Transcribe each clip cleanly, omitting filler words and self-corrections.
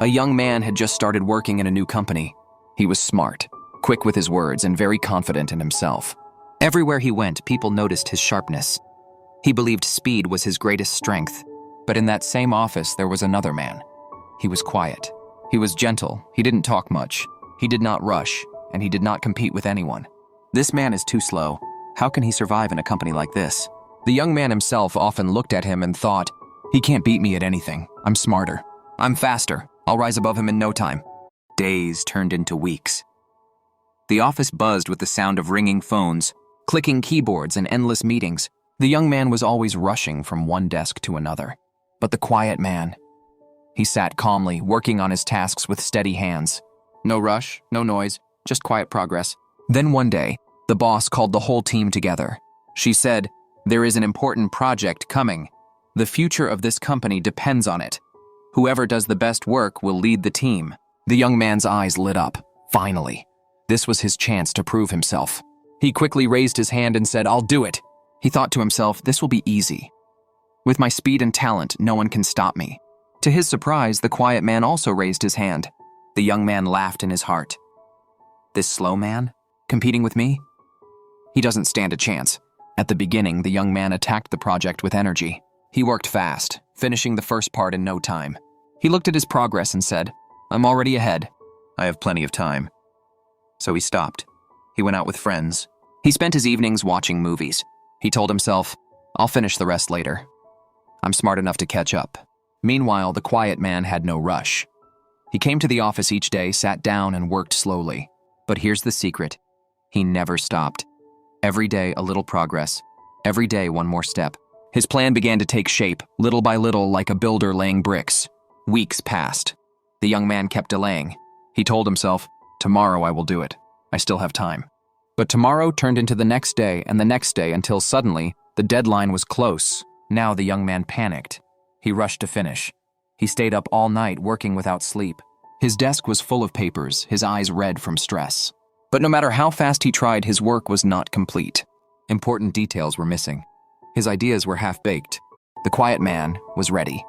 A young man had just started working in a new company. He was smart, quick with his words, and very confident in himself. Everywhere he went, people noticed his sharpness. He believed speed was his greatest strength. But in that same office, there was another man. He was quiet. He was gentle. He didn't talk much. He did not rush, and he did not compete with anyone. This man is too slow. How can he survive in a company like this? The young man himself often looked at him and thought, he can't beat me at anything. I'm smarter. I'm faster. I'll rise above him in no time. Days turned into weeks. The office buzzed with the sound of ringing phones, clicking keyboards, and endless meetings. The young man was always rushing from one desk to another. But the quiet man, he sat calmly, working on his tasks with steady hands. No rush, no noise, just quiet progress. Then one day, the boss called the whole team together. She said, "There is an important project coming. The future of this company depends on it. Whoever does the best work will lead the team." The young man's eyes lit up. Finally, this was his chance to prove himself. He quickly raised his hand and said, "I'll do it." He thought to himself, this will be easy. With my speed and talent, no one can stop me. To his surprise, the quiet man also raised his hand. The young man laughed in his heart. This slow man? Competing with me? He doesn't stand a chance. At the beginning, the young man attacked the project with energy. He worked fast, finishing the first part in no time. He looked at his progress and said, "I'm already ahead. I have plenty of time." So he stopped. He went out with friends. He spent his evenings watching movies. He told himself, "I'll finish the rest later. I'm smart enough to catch up." Meanwhile, the quiet man had no rush. He came to the office each day, sat down, and worked slowly. But here's the secret. He never stopped. Every day, a little progress. Every day, one more step. His plan began to take shape, little by little, like a builder laying bricks. Weeks passed. The young man kept delaying. He told himself, "Tomorrow I will do it. I still have time." But tomorrow turned into the next day and the next day until suddenly, the deadline was close. Now the young man panicked. He rushed to finish. He stayed up all night working without sleep. His desk was full of papers, his eyes red from stress. But no matter how fast he tried, his work was not complete. Important details were missing. His ideas were half-baked. The quiet man was ready.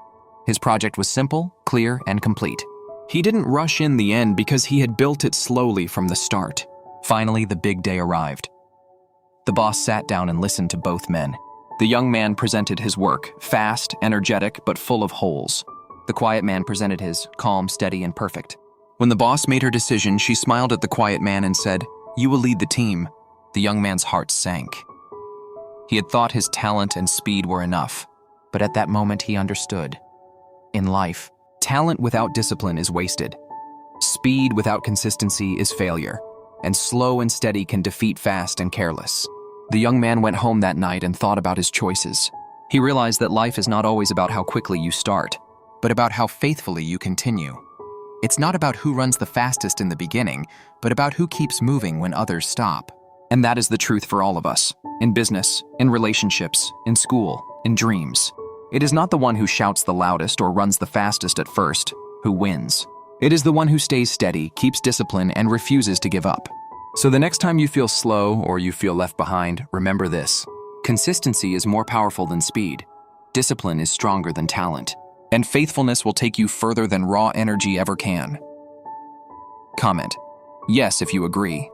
His project was simple, clear, and complete. He didn't rush in the end because he had built it slowly from the start. Finally, the big day arrived. The boss sat down and listened to both men. The young man presented his work, fast, energetic, but full of holes. The quiet man presented his, calm, steady, and perfect. When the boss made her decision, she smiled at the quiet man and said, "You will lead the team." The young man's heart sank. He had thought his talent and speed were enough, but at that moment he understood. In life, talent without discipline is wasted. Speed without consistency is failure, and slow and steady can defeat fast and careless. The young man went home that night and thought about his choices. He realized that life is not always about how quickly you start, but about how faithfully you continue. It's not about who runs the fastest in the beginning, but about who keeps moving when others stop. And that is the truth for all of us, in business, in relationships, in school, in dreams. It is not the one who shouts the loudest or runs the fastest at first who wins. It is the one who stays steady, keeps discipline, and refuses to give up. So the next time you feel slow or you feel left behind, remember this. Consistency is more powerful than speed. Discipline is stronger than talent. And faithfulness will take you further than raw energy ever can. Comment, yes, if you agree.